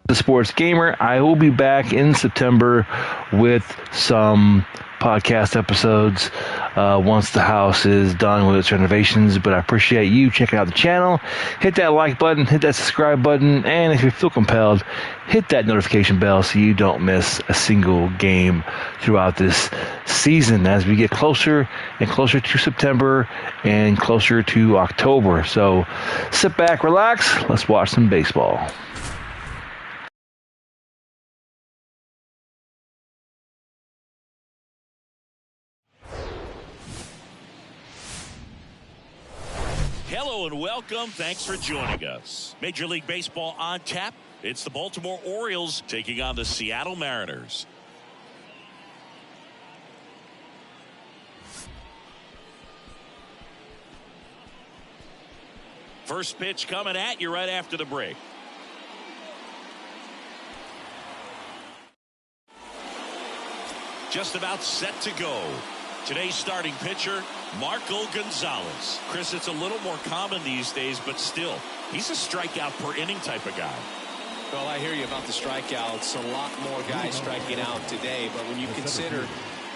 The Sports Gamer. I will be back in September with some podcast episodes once the house is done with its renovations. But I appreciate you checking out the channel. Hit that like button, hit that subscribe button, and if you feel compelled, hit that notification bell so you don't miss a single game throughout this season as we get closer and closer to September and closer to October. So sit back, relax, let's watch some baseball. Hello and welcome. Thanks for joining us. Major League Baseball on tap. It's the Baltimore Orioles taking on the Seattle Mariners. First pitch coming at you right after the break. Just about set to go. Today's starting pitcher, Marco Gonzalez. Chris, it's a little more common these days, but still, he's a strikeout per inning type of guy. Well, I hear you about the strikeouts. A lot more guys striking out today, but when you consider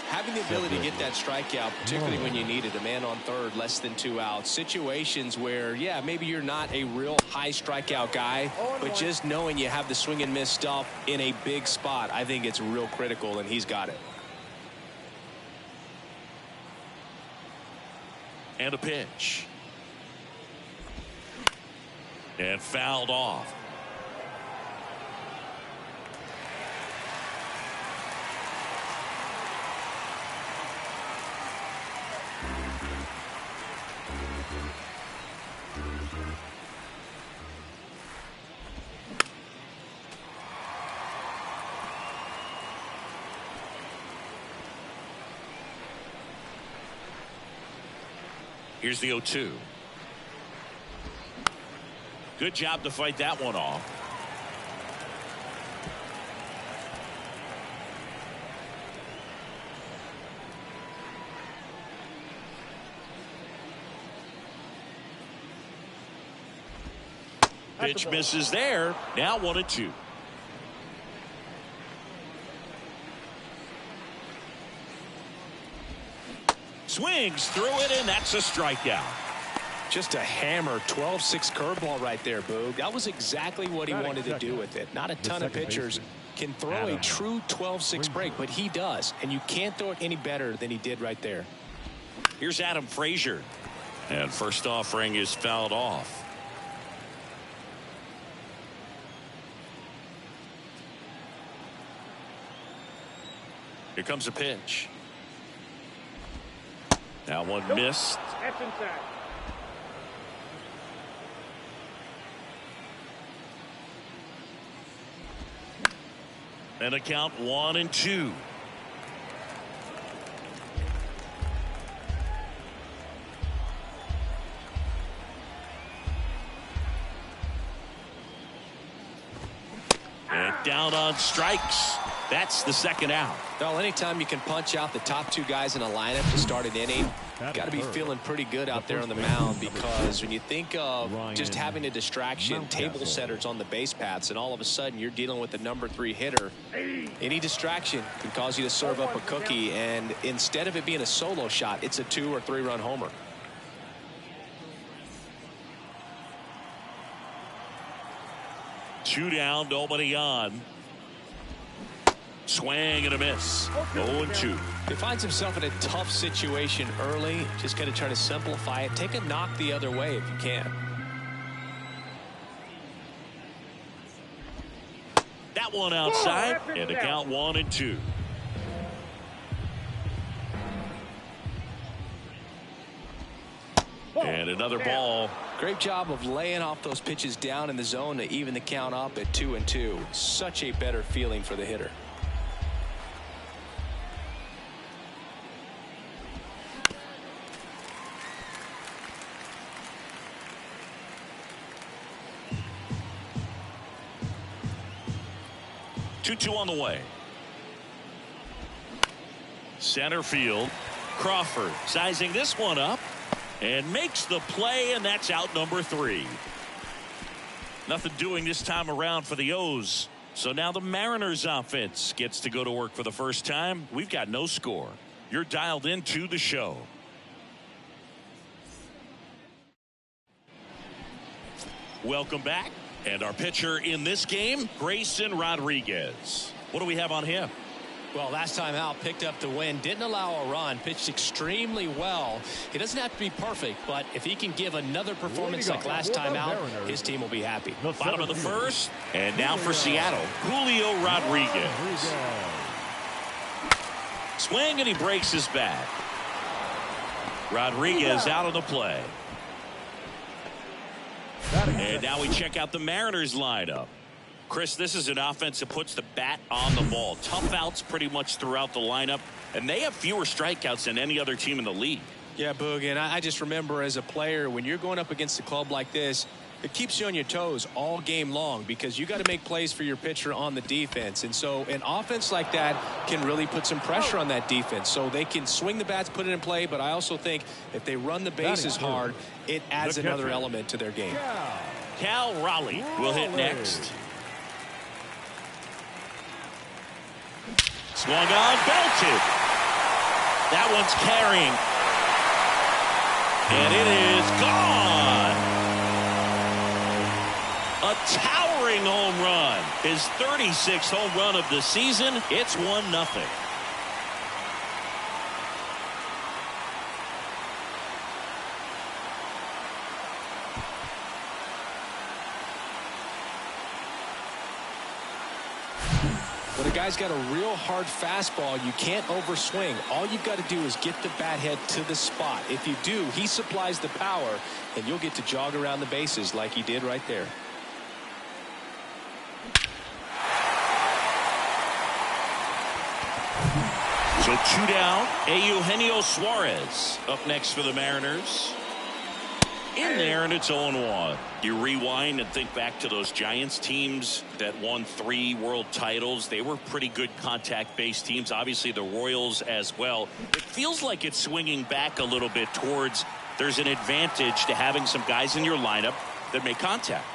having the ability to get that strikeout, particularly when you need it, a man on third, less than 2 outs, situations where, yeah, maybe you're not a real high strikeout guy, but just knowing you have the swing and miss stuff in a big spot, I think it's real critical, and he's got it. And a pitch. And fouled off. Here's the 0-2. Good job to fight that one off. Pitch misses there. Now 1-2. Swings through it, and that's a strikeout. Just a hammer 12-6 curveball right there, Boog. That was exactly what he wanted to do with it. Not a ton of pitchers can throw a true 12-6 break, but he does, and you can't throw it any better than he did right there. Here's Adam Frazier, and first offering is fouled off. Here comes a pitch. That one missed. And a count 1-2. And down on strikes. That's the second out. Well, anytime you can punch out the top two guys in a lineup to start an inning, got to be feeling pretty good out there on the mound, because when you think of just having a distraction, table setters on the base paths, and all of a sudden you're dealing with the number 3 hitter, any distraction can cause you to serve up a cookie, and instead of it being a solo shot, it's a 2 or 3 run homer. Two down, nobody on. Swing and a miss. 0-2. He finds himself in a tough situation early. Just got to try to simplify it. Take a knock the other way if you can. That one outside, and the count 1-2. And another ball. Great job of laying off those pitches down in the zone to even the count up at 2-2. Such a better feeling for the hitter. Two on the way. Center field. Crawford sizing this one up and makes the play, and that's out number 3. Nothing doing this time around for the O's. So now the Mariners offense gets to go to work for the first time. We've got no score. You're dialed into the show. Welcome back. And our pitcher in this game, Grayson Rodriguez. What do we have on him? Well, last time out, picked up the win, didn't allow a run, pitched extremely well. He doesn't have to be perfect, but if he can give another performance like last time out, his team will be happy. Bottom of the first, and now for Seattle, Julio Rodriguez. Swing, and he breaks his bat. Rodriguez out of the play. And now we check out the Mariners lineup. Chris, this is an offense that puts the bat on the ball. Tough outs pretty much throughout the lineup, and they have fewer strikeouts than any other team in the league. Yeah, Boog, and I just remember as a player, when you're going up against a club like this, it keeps you on your toes all game long because you got to make plays for your pitcher on the defense. And so an offense like that can really put some pressure on that defense. So they can swing the bats, put it in play, but I also think if they run the bases hard, it adds another element to their game. Cal Raleigh will hit next. Swung on, belted. That one's carrying. And it is gone. A towering home run. His 36th home run of the season. It's 1-0. When a guy's got a real hard fastball, you can't overswing. All you've got to do is get the bat head to the spot. If you do, he supplies the power, and you'll get to jog around the bases like he did right there. So 2 down. Eugenio Suarez up next for the Mariners. In there, and it's 0-1. You rewind and think back to those Giants teams that won 3 world titles. They were pretty good contact-based teams. Obviously, the Royals as well. It feels like it's swinging back a little bit towards there's an advantage to having some guys in your lineup that make contact.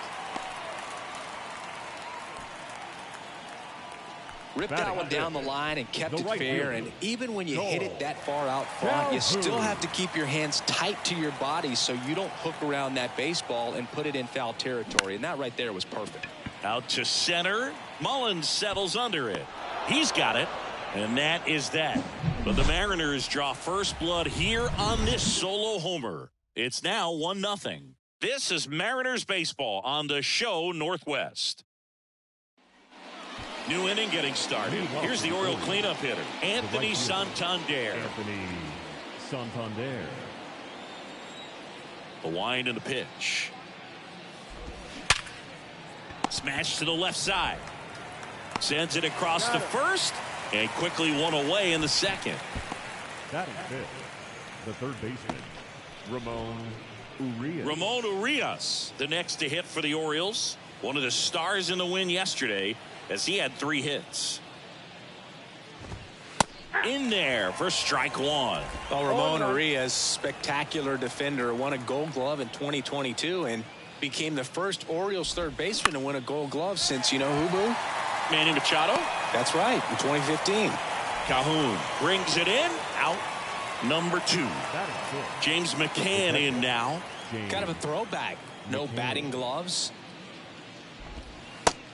Ripped that one down the line and kept it fair. And even when you hit it that far out front, you still have to keep your hands tight to your body so you don't hook around that baseball and put it in foul territory. And that right there was perfect. Out to center. Mullins settles under it. He's got it. And that is that. But the Mariners draw first blood here on this solo homer. It's now 1-0. This is Mariners baseball on the show Northwest. New inning getting started. Here's the Oriole cleanup hitter, Anthony Santander. The wind and the pitch. Smash to the left side. Sends it across the first and quickly one away in the second. That is it. The third baseman, Ramon Urias. Ramon Urias, the next to hit for the Orioles. One of the stars in the win yesterday, as he had 3 hits. In there for strike 1. Well, Ramon Urias, spectacular defender, won a Gold Glove in 2022 and became the first Orioles third baseman to win a Gold Glove since, you know who, Boo? Manny Machado. That's right, in 2015. Calhoun brings it in. Out number 2. James McCann in now. Kind of a throwback. No batting gloves.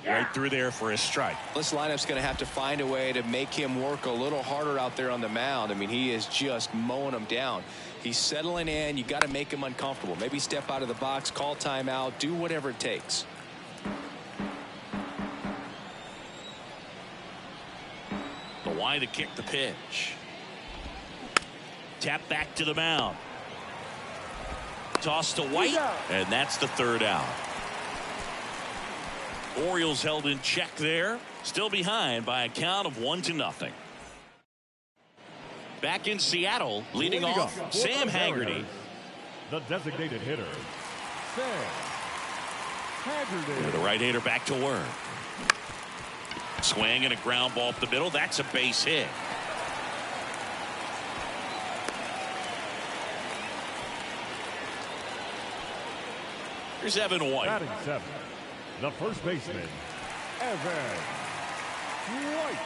Right through there for a strike. This lineup's going to have to find a way to make him work a little harder out there on the mound. I mean, he is just mowing them down. He's settling in. You got to make him uncomfortable. Maybe step out of the box, call timeout, do whatever it takes. The wind to kick the pitch. Tap back to the mound. Toss to White, and that's the 3rd out. Orioles held in check there. Still behind by a count of 1-0. Back in Seattle, leading off, Sam Haggerty. The designated hitter, Sam Haggerty. The right-hander back to work. Swing and a ground ball up the middle. That's a base hit. Here's Evan White. Batting 7. The first baseman, Evan White.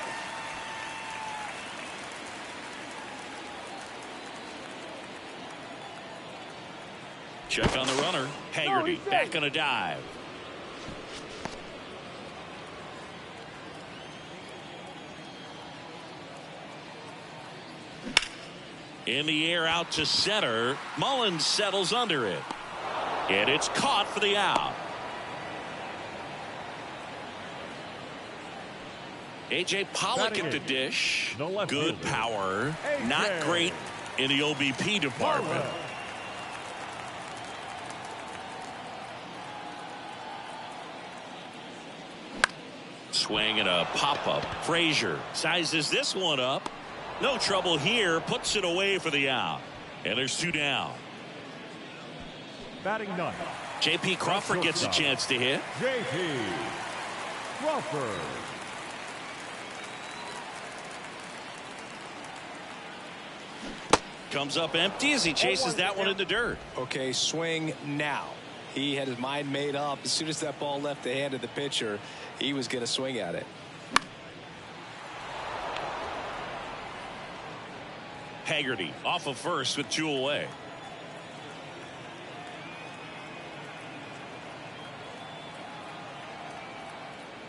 Check on the runner. Haggerty back on a dive. In the air out to center. Mullins settles under it. And it's caught for the out. A.J. Pollock at the dish. Good power. Not great in the OBP department. Swing and a pop-up. Frazier sizes this one up. No trouble here. Puts it away for the out. And there's 2 down. Batting ninth. J.P. Crawford gets a chance to hit. J.P. Crawford. Comes up empty as he chases that one in the dirt. Okay, swing now. He had his mind made up. As soon as that ball left the hand of the pitcher, he was going to swing at it. Haggerty off of first with 2 away.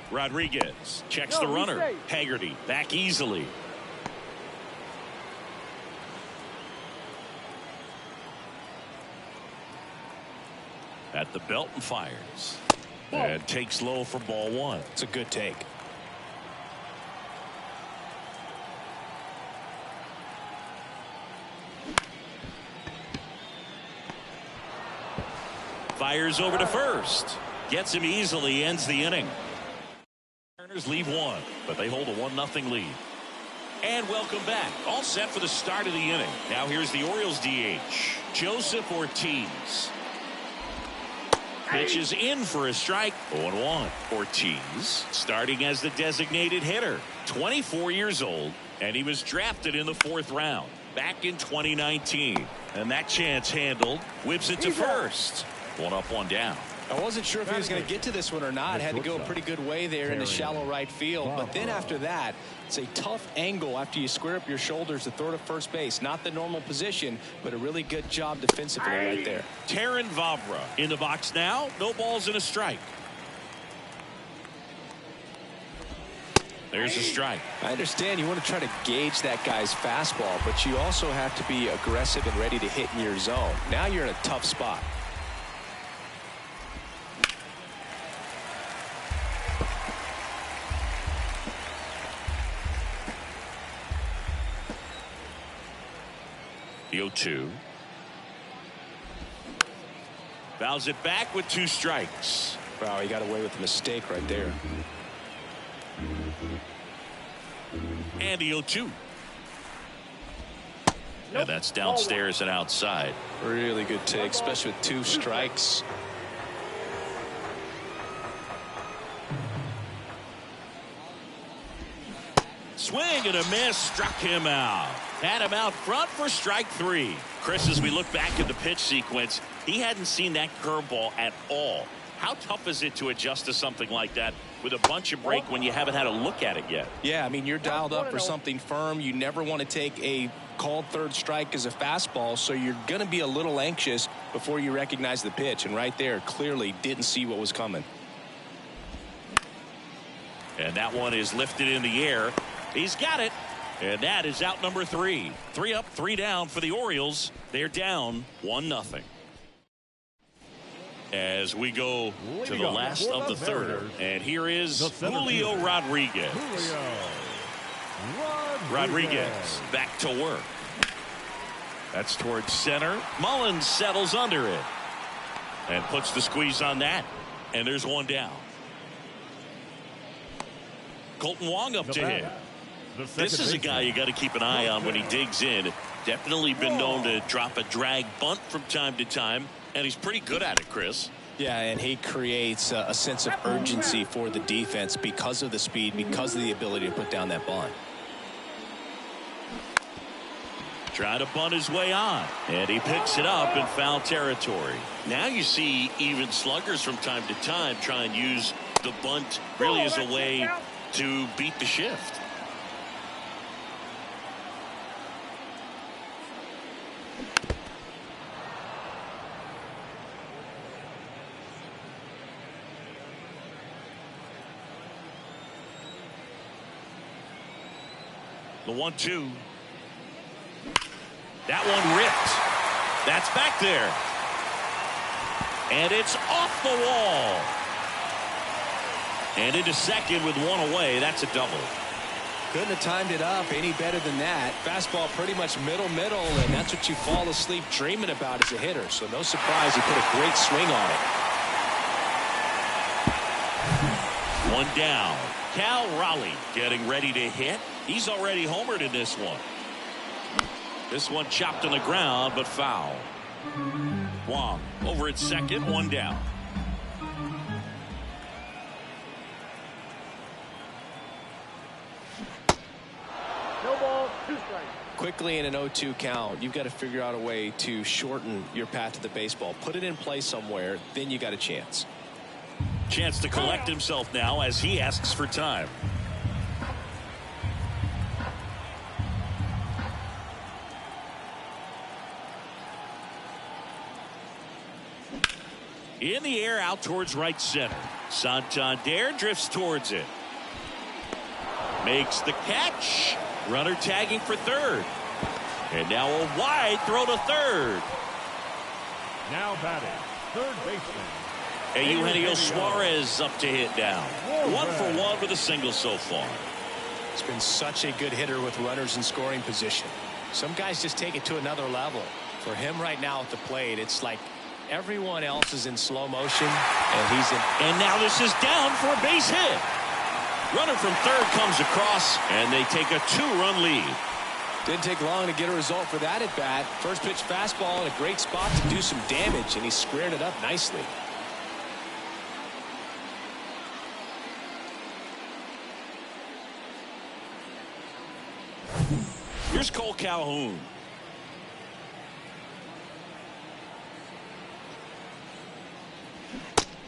Rodriguez checks the runner. Haggerty back easily. At the belt and fires. And takes low for ball 1. It's a good take. Fires over to first. Gets him easily. Ends the inning. Mariners leave 1, but they hold a 1-0 lead. And welcome back. All set for the start of the inning. Now here's the Orioles DH, Joseph Ortiz. Pitches in for a strike. 0-1. Ortiz starting as the designated hitter. 24 years old, and he was drafted in the 4th round back in 2019. And that chance handled. Whips it to first. 1 up, 1 down. I wasn't sure if he was going to get to this one or not. Had to go a pretty good way there in the shallow right field. But then after that, it's a tough angle after you square up your shoulders to throw to first base. Not the normal position, but a really good job defensively right there. Terrin Vavra in the box now. No balls and a strike. There's a strike. I understand you want to try to gauge that guy's fastball, but you also have to be aggressive and ready to hit in your zone. Now you're in a tough spot. The 0-2. Fouls it back with 2 strikes. Wow, he got away with a mistake right there. And the 0-2. And that's downstairs and outside. Really good take, especially with 2 strikes. Swing and a miss. Struck him out. Had him out front for strike 3. Chris, as we look back at the pitch sequence, he hadn't seen that curveball at all. How tough is it to adjust to something like that with a bunch of break when you haven't had a look at it yet? Yeah, I mean, you're dialed up for something firm. You never want to take a called 3rd strike as a fastball, so you're going to be a little anxious before you recognize the pitch. And right there, clearly didn't see what was coming. And that one is lifted in the air. He's got it. And that is out number 3. 3 up, 3 down for the Orioles. They're down 1-0. As we go to the last of the 3rd. And here is Julio Rodriguez. Rodriguez back to work. That's towards center. Mullins settles under it. And puts the squeeze on that. And there's 1 down. Colton Wong up to hit. This is a guy you got to keep an eye on when he digs in. Definitely been known to drop a drag bunt from time to time, and he's pretty good at it, Chris. Yeah, and he creates a sense of urgency for the defense because of the speed, because of the ability to put down that bunt. Trying to bunt his way on. And he picks it up in foul territory. Now you see even sluggers from time to time try and use the bunt really as a way to beat the shift. The 1-2. That one ripped. That's back there. And it's off the wall. And into second with one away. That's a double. Couldn't have timed it up any better than that. Fastball pretty much middle, and that's what you fall asleep dreaming about as a hitter. So no surprise he put a great swing on it. One down. Cal Raleigh getting ready to hit. He's already homered in this one. This one chopped on the ground, but foul. Wong over at second, one down. No ball, 2 strikes. Quickly in an 0-2 count, you've got to figure out a way to shorten your path to the baseball. Put it in play somewhere, then you got a chance. Chance to collect himself now as he asks for time. In the air out towards right center. Santander drifts towards it. Makes the catch. Runner tagging for third. And now a wide throw to third. Now batting, third baseman. Eugenio Suarez up to hit down. 1 for 1 with a single so far. It's been such a good hitter with runners in scoring position. Some guys just take it to another level. For him right now at the plate, it's like everyone else is in slow motion, and he's in. And now this is down for a base hit. Runner from third comes across, and they take a 2-run lead. Didn't take long to get a result for that at bat. First pitch fastball in a great spot to do some damage, and he squared it up nicely. Here's Cole Calhoun.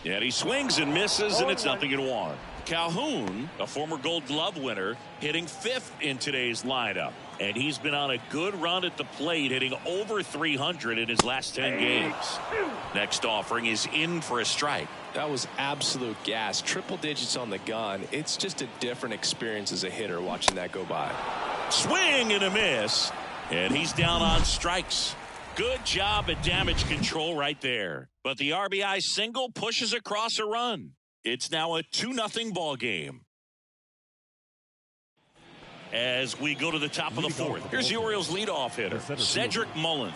And he swings and misses, and it's 0-1. Calhoun, a former Gold Glove winner, hitting 5th in today's lineup. And he's been on a good run at the plate, hitting over 300 in his last 10 games. Next offering is in for a strike. That was absolute gas. Triple digits on the gun. It's just a different experience as a hitter watching that go by. Swing and a miss. And he's down on strikes. Good job at damage control right there. But the RBI single pushes across a run. It's now a 2-0 ball game. As we go to the top of the 4th. Here's the Orioles leadoff hitter, Cedric Mullins.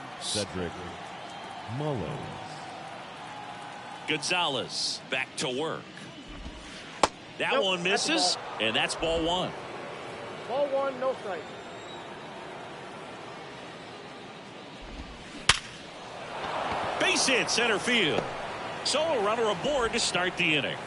Gonzalez back to work. That one misses, and that's ball 1. Ball 1, no strike. Base hit center field. So a runner aboard to start the inning.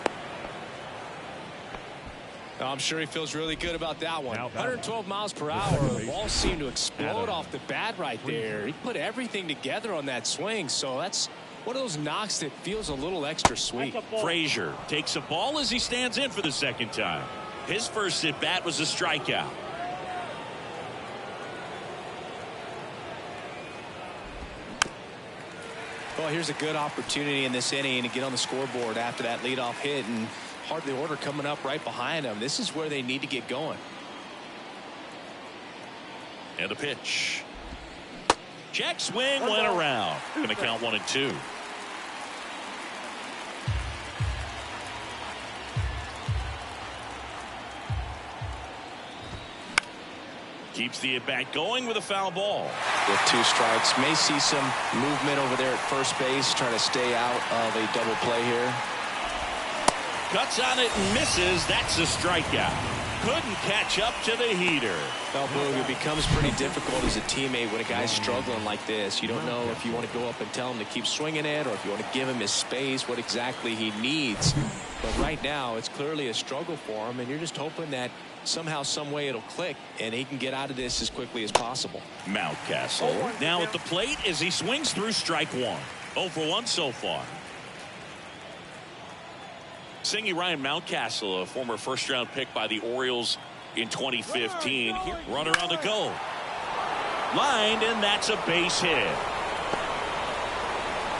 I'm sure he feels really good about that one. 112 miles per hour. The ball seemed to explode off the bat right there. He put everything together on that swing. So that's one of those knocks that feels a little extra sweet. Frazier takes a ball as he stands in for the second time. His first at bat was a strikeout. Well, here's a good opportunity in this inning to get on the scoreboard after that leadoff hit, and hardly order coming up right behind them. This is where they need to get going. And a pitch. Check swing went around. Going to count 1-2. Keeps the at-bat going with a foul ball. With 2 strikes. May see some movement over there at first base, trying to stay out of a double play here. Cuts on it and misses. That's a strikeout. couldn't catch up to the heater. Well, Boog, it becomes pretty difficult as a teammate when a guy's struggling like this. You don't know if you want to go up and tell him to keep swinging it or if you want to give him his space, what exactly he needs. But right now, it's clearly a struggle for him, and you're just hoping that somehow, some way it'll click, and he can get out of this as quickly as possible. Mountcastle now at the plate as he swings through strike one. 0 for 1 so far. Singing Ryan Mountcastle, a former first-round pick by the Orioles in 2015. Here, runner on the go. Lined, and that's a base hit.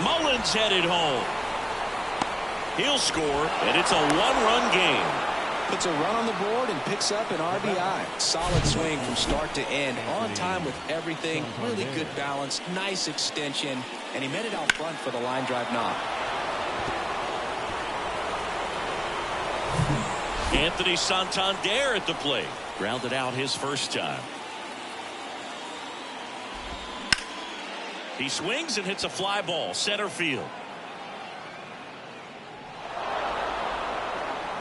Mullins headed home. He'll score, and it's a one-run game. Puts a run on the board and picks up an RBI. Solid swing from start to end. On time with everything. Really good balance. Nice extension. And he met it out front for the line drive knock. Anthony Santander at the plate. Grounded out his first time. He swings and hits a fly ball center field.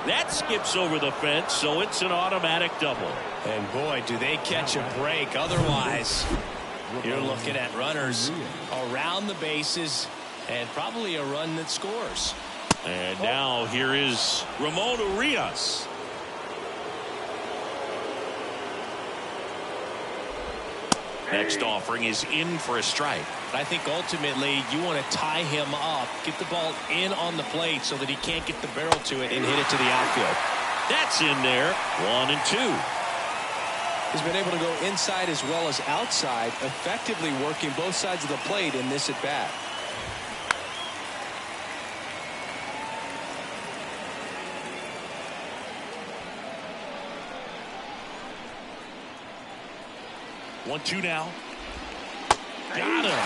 That skips over the fence, so it's an automatic double. And boy, do they catch a break. Otherwise, you're looking at runners around the bases and probably a run that scores. And now here is Ramon Urias. Next offering is in for a strike. I think ultimately you want to tie him up, get the ball in on the plate so that he can't get the barrel to it and hit it to the outfield. That's in there. 1 and 2. He's been able to go inside as well as outside, effectively working both sides of the plate in this at bat. One, two now. Got him.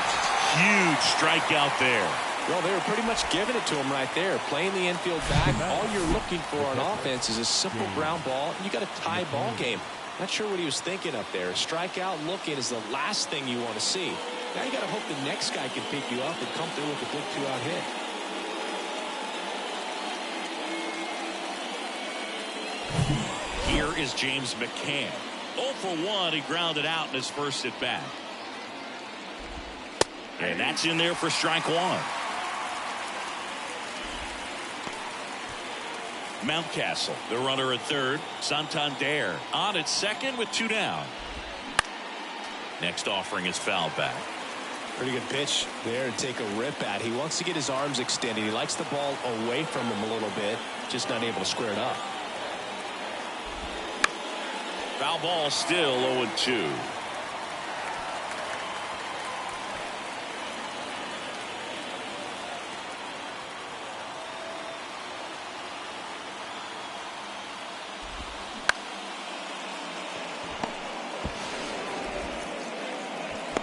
Huge strikeout there. Well, they were pretty much giving it to him right there. Playing the infield back. All you're looking for on offense is a simple ground ball. You got a tie ball game. Not sure what he was thinking up there. A strikeout looking is the last thing you want to see. Now you got to hope the next guy can pick you up and come through with a good 2-out hit. Here is James McCann. 0 for 1. He grounded out in his first at bat. And that's in there for strike one. Mountcastle, the runner at third. Santander on at second with 2 down. Next offering is foul back. Pretty good pitch there to take a rip at. He wants to get his arms extended. He likes the ball away from him a little bit. Just not able to square it up. Foul ball still 0-2.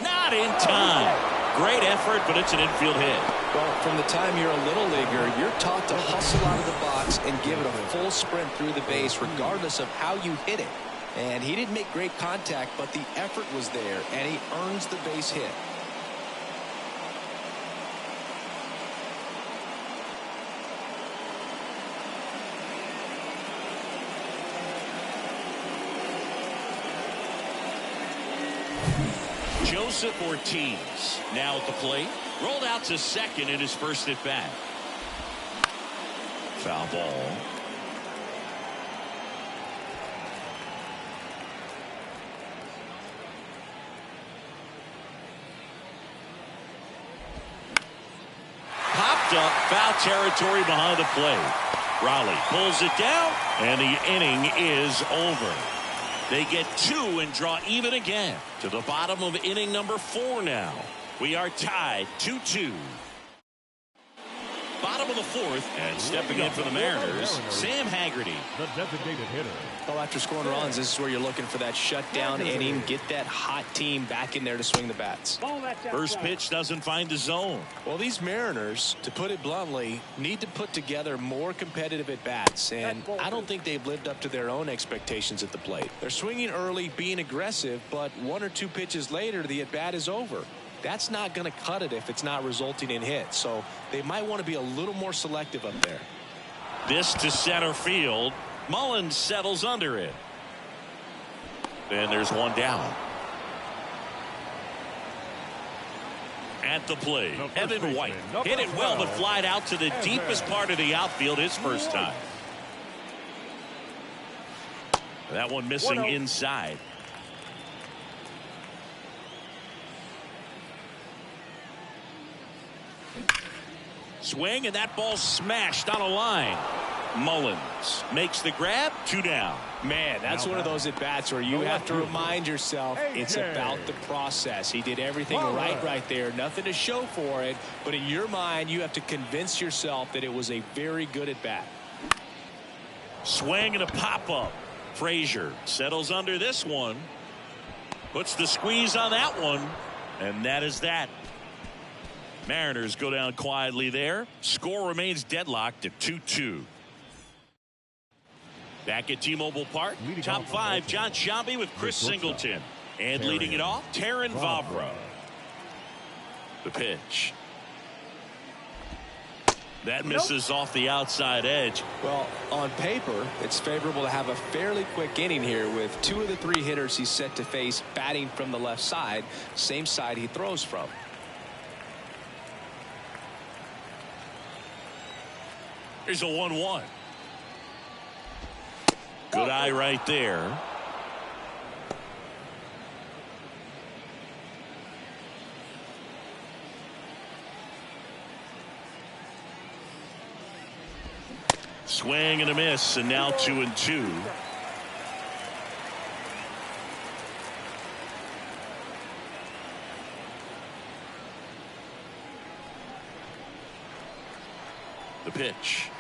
Not in time. Great effort, but it's an infield hit. Well, from the time you're a little leaguer, you're taught to hustle out of the box and give it a full sprint through the base regardless of how you hit it. And he didn't make great contact, but the effort was there, and he earns the base hit. Joseph Ortiz now at the plate. Rolled out to second in his first at bat. Foul ball. Popped up, foul territory behind the plate. Raleigh pulls it down, and the inning is over. They get 2 and draw even again to the bottom of inning number 4 now. We are tied 2-2. Bottom of the 4th, and stepping in for the Mariners, Sam Haggerty. The designated hitter. Well, after scoring runs, this is where you're looking for that shutdown inning, get that hot team back in there to swing the bats. First pitch doesn't find the zone. Well, these Mariners, to put it bluntly, need to put together more competitive at-bats, and I don't think they've lived up to their own expectations at the plate. They're swinging early, being aggressive, but 1 or 2 pitches later, the at-bat is over. That's not going to cut it if it's not resulting in hits, so they might want to be a little more selective up there. This to center field. Mullins settles under it. And there's one down. At the plate, Evan White hit it well, but flied out to the deepest part of the outfield his first time. That one missing inside. Swing, and that ball smashed on a line. Mullins makes the grab, 2 down. Man, that's one of those at-bats where you have to remind yourself it's about the process. He did everything right there. Nothing to show for it. But in your mind, you have to convince yourself that it was a very good at-bat. Swing and a pop-up. Frazier settles under this one. Puts the squeeze on that one. And that is that. Mariners go down quietly there. Score remains deadlocked at 2-2. Back at T-Mobile Park, top 5, John Sciambi with Chris Singleton. And leading it off, Terrin Vavra. The pitch. That misses off the outside edge. Well, on paper, it's favorable to have a fairly quick inning here with 2 of the 3 hitters he's set to face batting from the left side, same side he throws from. Here's a 1-1. Good eye right there. Swing and a miss, and now 2-2. The pitch.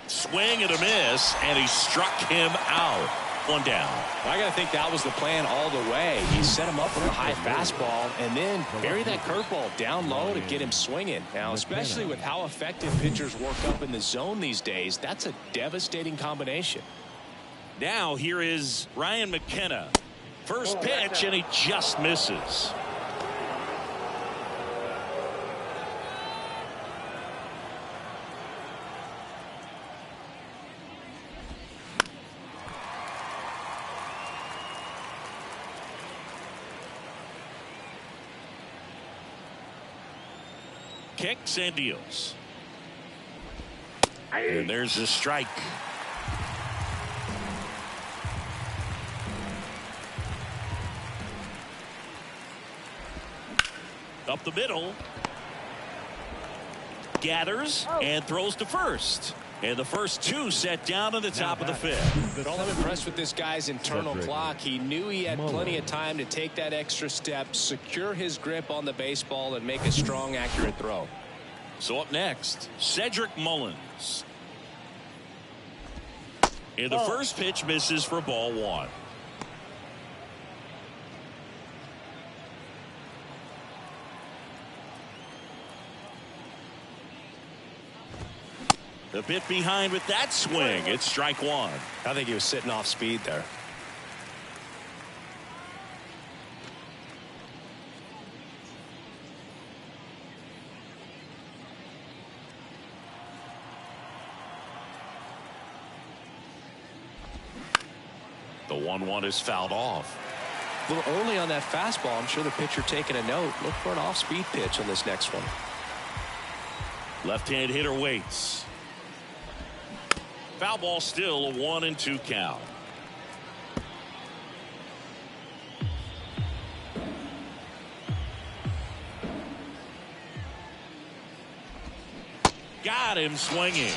Swing and a miss, and he struck him out. 1 down. I got to think that was the plan all the way. He set him up with a high fastball and then bury that curveball down low to get him swinging. Now, especially with how effective pitchers work up in the zone these days, that's a devastating combination. Now here is Ryan McKenna. First pitch, and he just misses. Kicks and deals. And there's a strike. Up the middle. Gathers and throws to first. And the first 2 set down on the top of the 5th. Well, I'm impressed with this guy's internal clock. He knew he had plenty of time to take that extra step, secure his grip on the baseball, and make a strong, accurate throw. So up next, Cedric Mullins. And the first pitch misses for ball 1. A bit behind with that swing. It's strike 1. I think he was sitting off speed there. The 1-1 is fouled off. A little early on that fastball. I'm sure the pitcher taking a note. Look for an off-speed pitch on this next one. Left-hand hitter waits. Foul ball, still a 1-2 count. Got him swinging.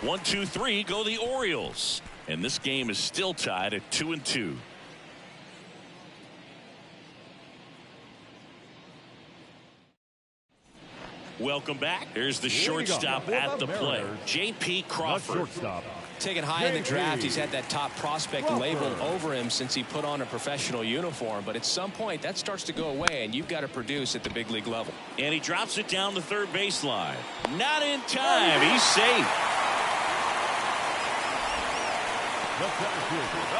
1-2-3 go the Orioles, and this game is still tied at 2-2. Welcome back. Here's the shortstop at the plate, J.P. Crawford. Taken high in the draft, he's had that top prospect label over him since he put on a professional uniform. But at some point, that starts to go away, and you've got to produce at the big league level. And he drops it down the third baseline. Not in time. He's safe.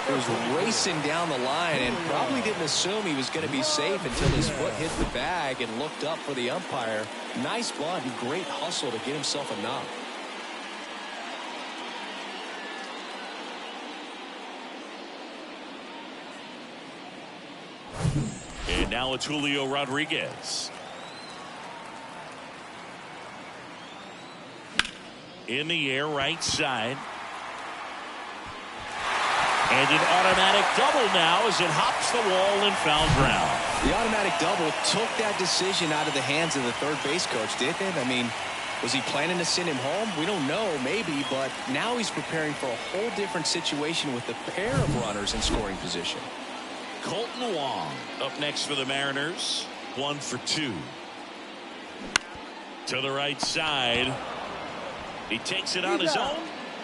He was racing down the line and probably didn't assume he was going to be safe until his foot hit the bag and looked up for the umpire. Nice bunt and great hustle to get himself a knock. Now it's Julio Rodriguez. In the air, right side. And an automatic double now as it hops the wall and foul ground. The automatic double took that decision out of the hands of the third base coach, didn't it? I mean, was he planning to send him home? We don't know, maybe, but now he's preparing for a whole different situation with a pair of runners in scoring position. Colton Wong up next for the Mariners. 1 for 2. To the right side. He takes it on his own,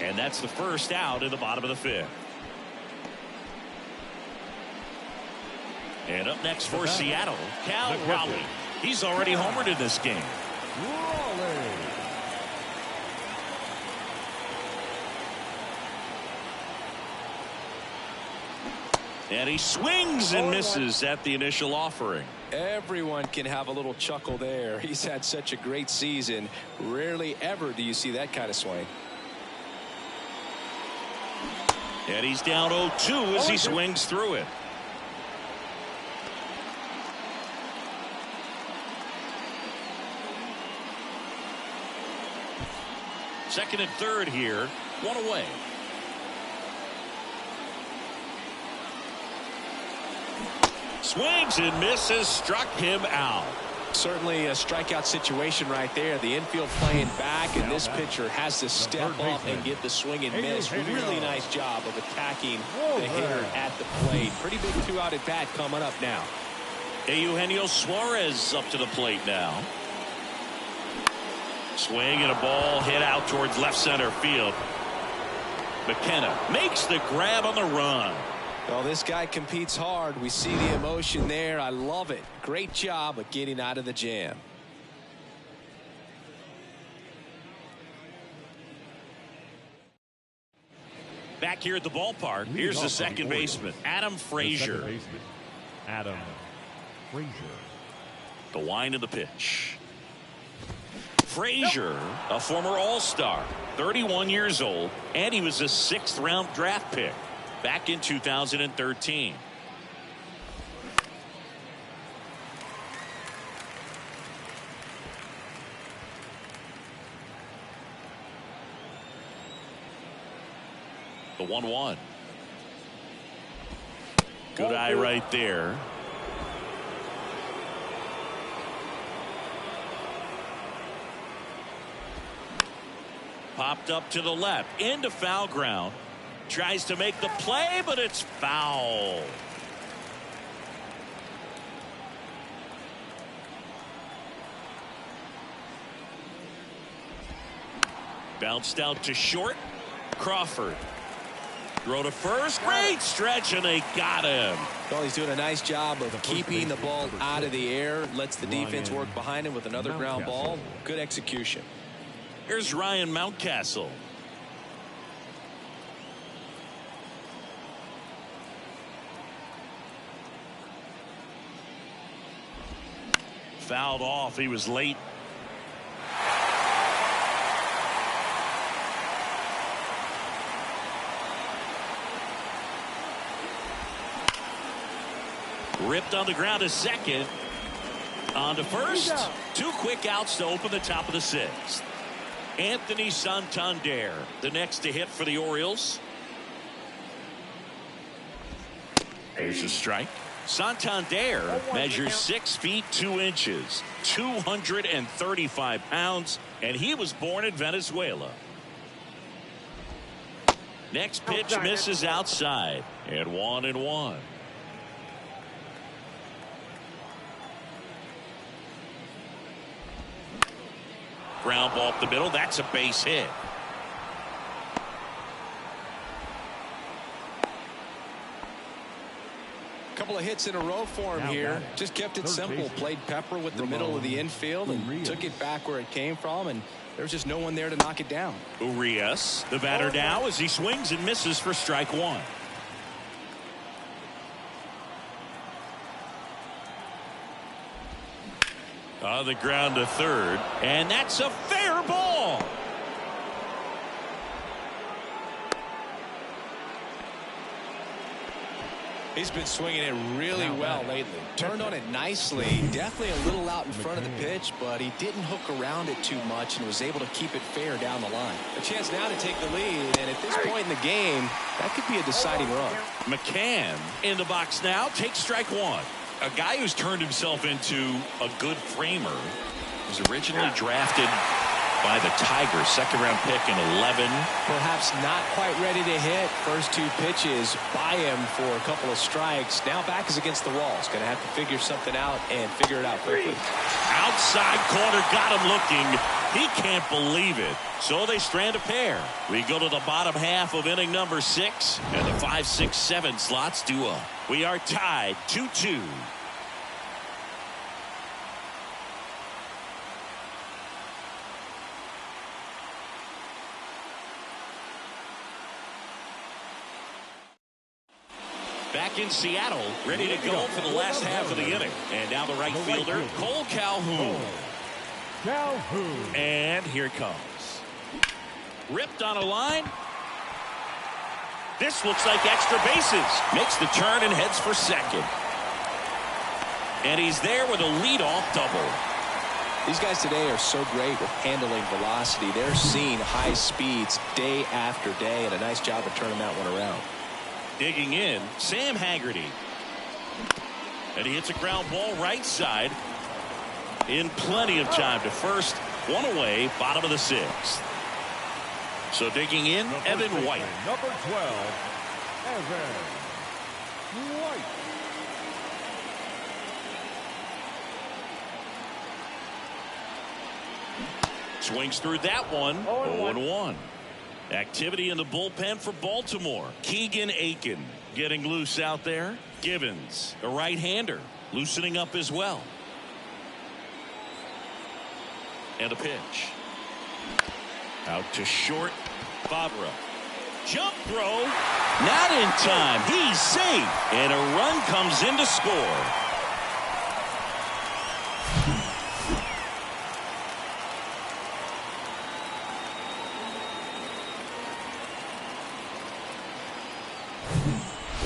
and that's the first out in the bottom of the 5th. And up next for Seattle, Cal Raleigh. He's already homered in this game. And he swings and misses at the initial offering. Everyone can have a little chuckle there. He's had such a great season. Rarely ever do you see that kind of swing. And he's down 0-2 as he swings through it. Second and third here. 1 away. Swings and misses. Struck him out. Certainly a strikeout situation right there. The infield playing back, and this pitcher has to step up and get the swing and miss. Really nice job of attacking the hitter at the plate. Pretty big 2-out at bat coming up now. Eugenio Suarez up to the plate now. Swing and a ball hit out towards left center field. McKenna makes the grab on the run. Well, this guy competes hard. We see the emotion there. I love it. Great job of getting out of the jam. Back here at the ballpark, here's the second baseman, Adam Frazier. Adam Frazier. The wind of the pitch. Frazier, a former All-Star, 31 years old, and he was a 6th-round draft pick back in 2013. The 1-1. Good eye right there. Popped up to the left into foul ground. Tries to make the play, but it's foul. Bounced out to short. Crawford. Throw to first. Great stretch, and they got him. Well, he's doing a nice job of keeping the ball out of the air. Lets the defense work behind him with another ground ball. Good execution. Here's Ryan Mountcastle. Fouled off. He was late. Ripped on the ground to second. On to first. 2 quick outs to open the top of the 6th. Anthony Santander, the next to hit for the Orioles. There's a strike. Santander measures 6 feet 2 inches, 235 pounds, and he was born in Venezuela. Next pitch misses outside, and 1-1. Ground ball up the middle. That's a base hit. Couple of hits in a row for him here. Just kept it simple. Played pepper with the middle of the infield and took it back where it came from, and there's just no one there to knock it down. Urias, the batter now, as he swings and misses for strike 1. On the ground to third, and that's a fair ball. He's been swinging it really well lately. Turned on it nicely. Definitely a little out in front of the pitch, but he didn't hook around it too much and was able to keep it fair down the line. A chance now to take the lead, and at this point in the game, that could be a deciding run. McCann in the box now. Takes strike one. A guy who's turned himself into a good framer. Was originally drafted by the Tigers, second-round pick in 11. Perhaps not quite ready to hit. First two pitches by him for a couple of strikes. Now back is against the wall. He's going to have to figure something out and figure it out quickly. Outside corner, got him looking. He can't believe it. So they strand a pair. We go to the bottom half of inning number 6, and the 5, 6, 7 slots do up. We are tied 2-2. Back in Seattle, ready to go for the last half of the inning. And now the right fielder, Cole Calhoun. And here it comes. Ripped on a line. This looks like extra bases. Makes the turn and heads for second. And he's there with a leadoff double. These guys today are so great with handling velocity. They're seeing high speeds day after day, and a nice job of turning that one around. Digging in, Sam Haggerty. And he hits a ground ball right side. In plenty of time to first. One away, bottom of the 6th. So digging in, Evan White. Number 12, Evan White. Swings through that one. 0-1. Activity in the bullpen for Baltimore. Keegan Aiken getting loose out there. Givens, a right-hander, loosening up as well. And a pitch. Out to short. Favre. Jump throw. Not in time. He's safe. And a run comes in to score.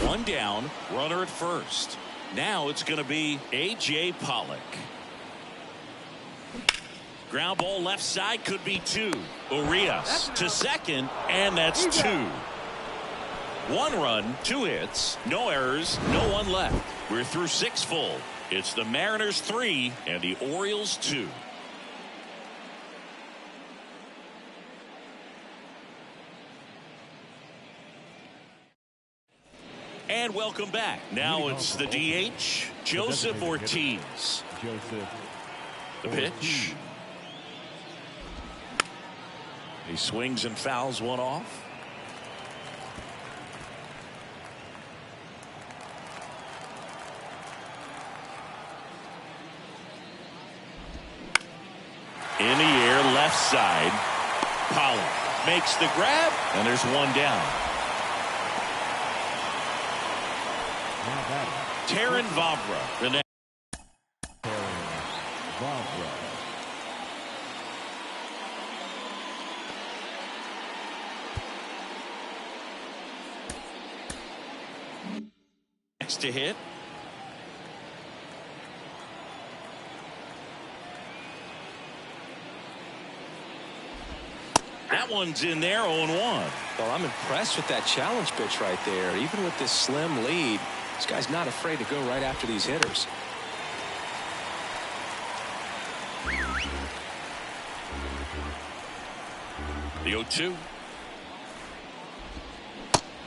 One down, runner at first. Now it's going to be A.J. Pollock. Ground ball left side, could be 2. Urias to second, and that's 2. 1 run, 2 hits, no errors, no one left. We're through 6 full. It's the Mariners 3 and the Orioles 2. And welcome back. Now it's the DH, Joseph Ortiz. The pitch. He swings and fouls one off. In the air, left side. Pollock makes the grab, and there's one down. Taron Vavra, the next. Next to hit. That one's in there, 0-1. Well, I'm impressed with that challenge pitch right there. Even with this slim lead, this guy's not afraid to go right after these hitters. The 0-2.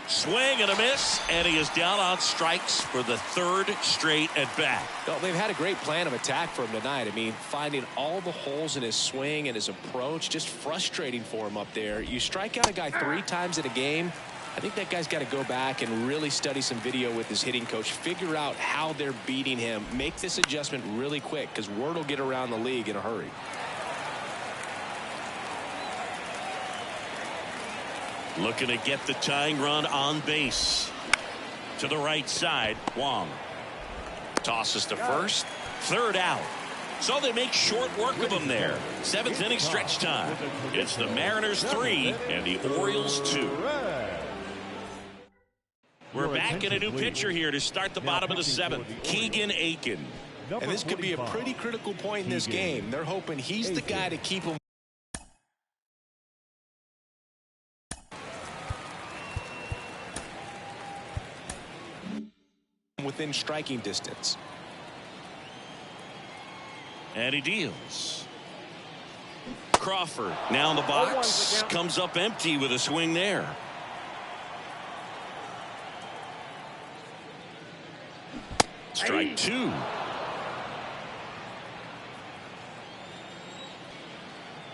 Swing and a miss, and he is down on strikes for the 3rd straight at bat. Well, they've had a great plan of attack for him tonight. I mean, finding all the holes in his swing and his approach, just frustrating for him up there. You strike out a guy 3 times in a game, I think that guy's got to go back and really study some video with his hitting coach, figure out how they're beating him, make this adjustment really quick, because word will get around the league in a hurry. Looking to get the tying run on base. To the right side, Wong. Tosses to first. 3rd out. So they make short work of him there. 7th inning stretch time. It's the Mariners 3 and the Orioles 2. We're back in a new pitcher here to start the bottom of the seventh. Keegan Aiken. And this could be a pretty critical point in this game. They're hoping he's the guy to keep them within striking distance. And he deals. Crawford now in the box. Comes up empty with a swing there. Strike two.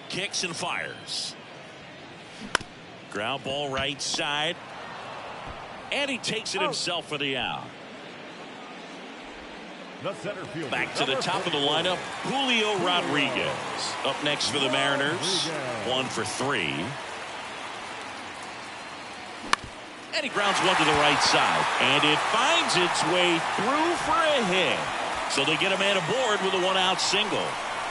Kicks and fires. Ground ball right side. And he takes it himself for the out. Back to the top of the lineup, Julio Rodriguez. Up next for the Mariners, 1 for 3. And he grounds one to the right side. And it finds its way through for a hit. So they get a man aboard with a one-out single.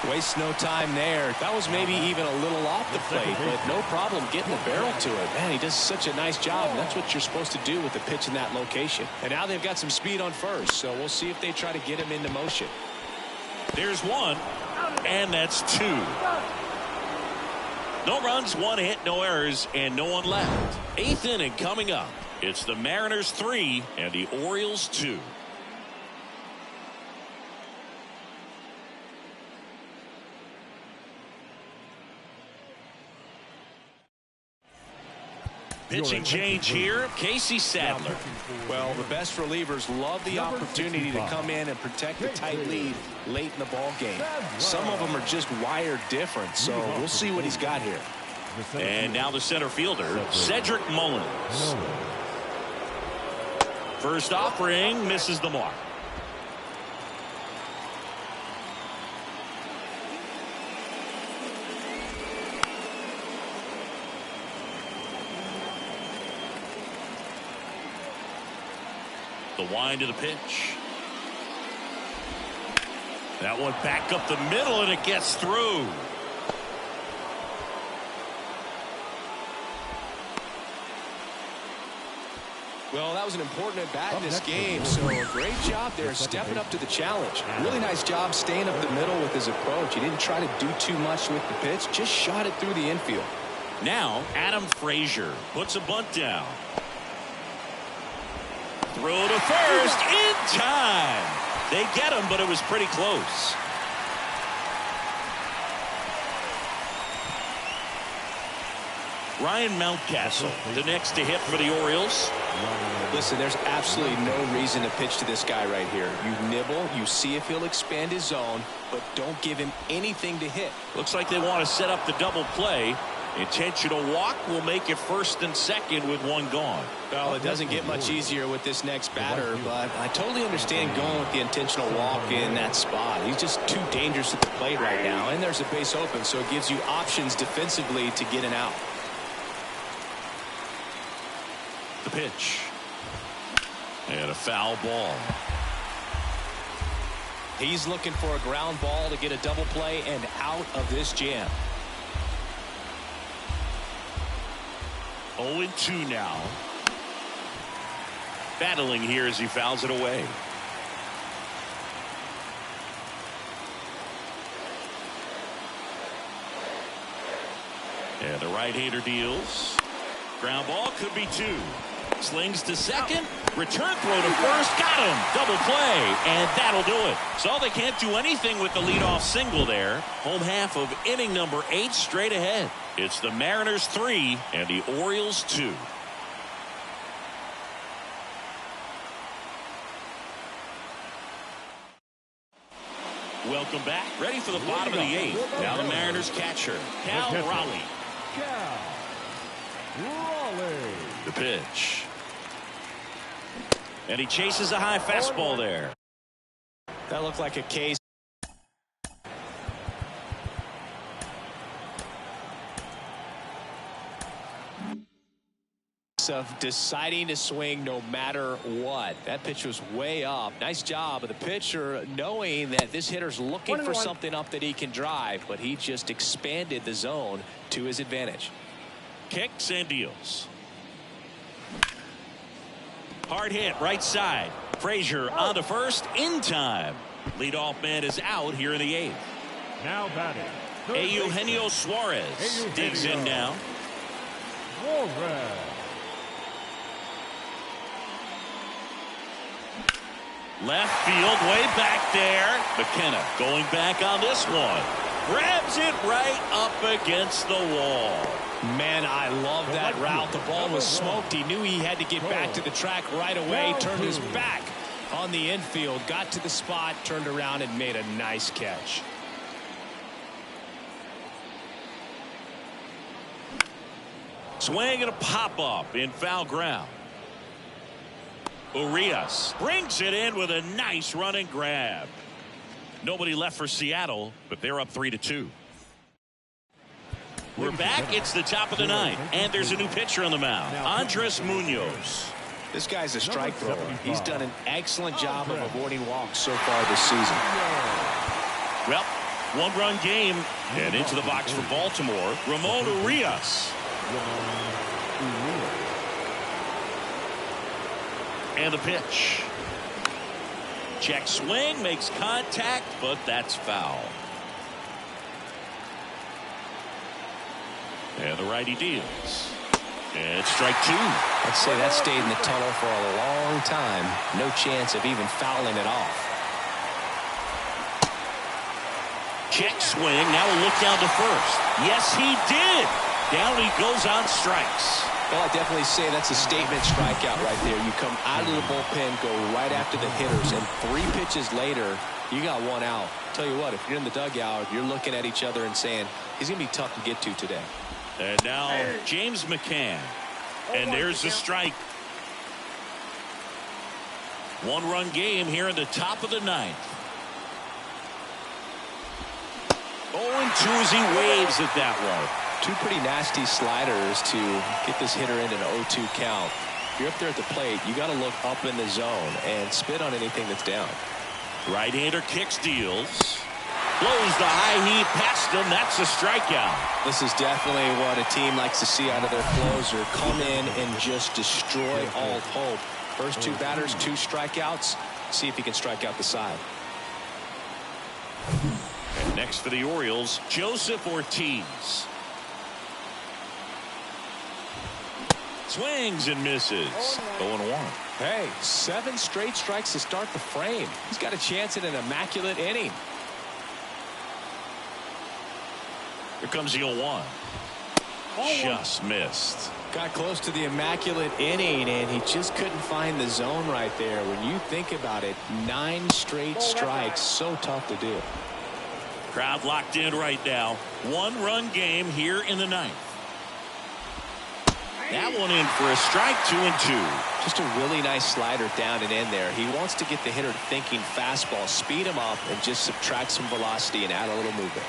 Waste no time there. That was maybe even a little off the plate, but no problem getting the barrel to it. Man, he does such a nice job, and that's what you're supposed to do with the pitch in that location. And now they've got some speed on first, so we'll see if they try to get him into motion. There's one, and that's 2. No runs, 1 hit, no errors, and no one left. 8th inning coming up. It's the Mariners 3 and the Orioles 2. Pitching change here, Casey Sadler. Well, the best relievers love the opportunity to come in and protect a tight lead late in the ball game. Some of them are just wired different, so we'll see what he's got here. And now the center fielder, Cedric Mullins. First offering misses the mark. The wind of the pitch. That one back up the middle, and it gets through. Well, that was an important at bat in this game, so a great job there stepping up to the challenge. Really nice job staying up the middle with his approach. He didn't try to do too much with the pitch, just shot it through the infield. Now Adam Frazier puts a bunt down. Throw to first in time. They get him, but it was pretty close. Ryan Mountcastle, the next to hit for the Orioles. Listen, there's absolutely no reason to pitch to this guy right here. You nibble, you see if he'll expand his zone, but don't give him anything to hit. Looks like they want to set up the double play. Intentional walk will make it first and second with one gone. Well, it doesn't get much easier with this next batter, but I totally understand going with the intentional walk in that spot. He's just too dangerous at the plate right now, and there's a base open, so it gives you options defensively to get an out. The pitch. And a foul ball. He's looking for a ground ball to get a double play and out of this jam. 0-2 now. Battling here as he fouls it away. And the right-hander deals. Ground ball could be 2. Slings to second. Return throw to first. Got him. Double play. And that'll do it. So they can't do anything with the leadoff single there. Home half of inning number 8 straight ahead. It's the Mariners 3 and the Orioles 2. Welcome back. Ready for the bottom of the 8th. Now the Mariners catcher, Cal Raleigh. The pitch. And he chases a high fastball there. That looked like a case of deciding to swing no matter what. That pitch was way up. Nice job of the pitcher knowing that this hitter's looking for something up that he can drive, but he just expanded the zone to his advantage. Kicks and deals. Hard hit right side. Frazier on to first in time. Leadoff man is out here in the 8th. Now batting. Eugenio Suarez digs in now. Suarez. Left field, way back there. McKenna going back on this one. Grabs it right up against the wall. Man, I love that route. The ball was smoked. He knew he had to get back to the track right away. Turned his back on the infield. Got to the spot, turned around, and made a nice catch. Swing and a pop-up in foul ground. Urias brings it in with a nice running grab. Nobody left for Seattle, but they're up 3-2. We're back. It's the top of the 9th, and there's a new pitcher on the mound, Andres Munoz. This guy's a strike thrower. He's done an excellent job of avoiding walks so far this season. Well, 1-run game, and into the box for Baltimore, Ramon Urias. And the pitch. Check swing, makes contact, but that's foul. And the righty deals. And it's strike 2. I'd say that stayed in the tunnel for a long time. No chance of even fouling it off. Check swing. Now a look down to first. Yes, he did. Down he goes on strikes. Well, I definitely say that's a statement strikeout right there. You come out of the bullpen, go right after the hitters, and 3 pitches later, you got 1 out. Tell you what, if you're in the dugout, you're looking at each other and saying, he's going to be tough to get to today. And now James McCann. And there's the strike. 1-run game here in the top of the 9th. 0-2 as he waves at that one. 2 pretty nasty sliders to get this hitter in an 0-2 count. If you're up there at the plate, you got to look up in the zone and spit on anything that's down. Right-hander kicks, deals. Blows the high heat past him. That's a strikeout. This is definitely what a team likes to see out of their closer. Come in and just destroy all hope. First 2 batters, 2 strikeouts. See if he can strike out the side. And next for the Orioles, Joseph Ortiz. Swings and misses. 0-1. Hey, 7 straight strikes to start the frame. He's got a chance at an immaculate inning. Here comes the 0-1. Just missed. Got close to the immaculate inning, and he just couldn't find the zone right there. When you think about it, 9 straight strikes, so tough to do. Crowd locked in right now. 1-run game here in the 9th. That one in for a strike. 2-2. Just a really nice slider down and in there. He wants to get the hitter thinking fastball, speed him up, and just subtract some velocity and add a little movement.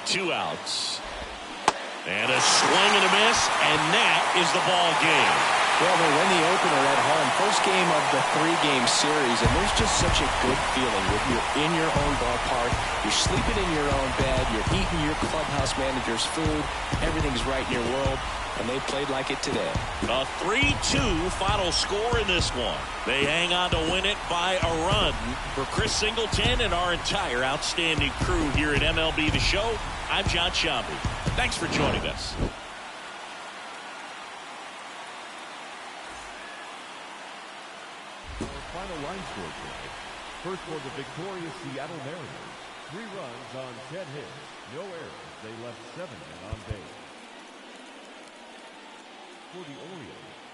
2 outs. And a swing and a miss, and that is the ball game. Well, they win the opener at home. First game of the 3-game series, and there's just such a good feeling when you're in your own ballpark, you're sleeping in your own bed, you're eating your clubhouse manager's food, everything's right in your world, and they played like it today. A 3-2 final score in this one. They hang on to win it by a run. For Chris Singleton and our entire outstanding crew here at MLB The Show, I'm John Shambi. Thanks for joining us. Final line score tonight. First for the victorious Seattle Mariners. 3 runs on 10 hits. No errors. They left 7 men on base. For the Orioles,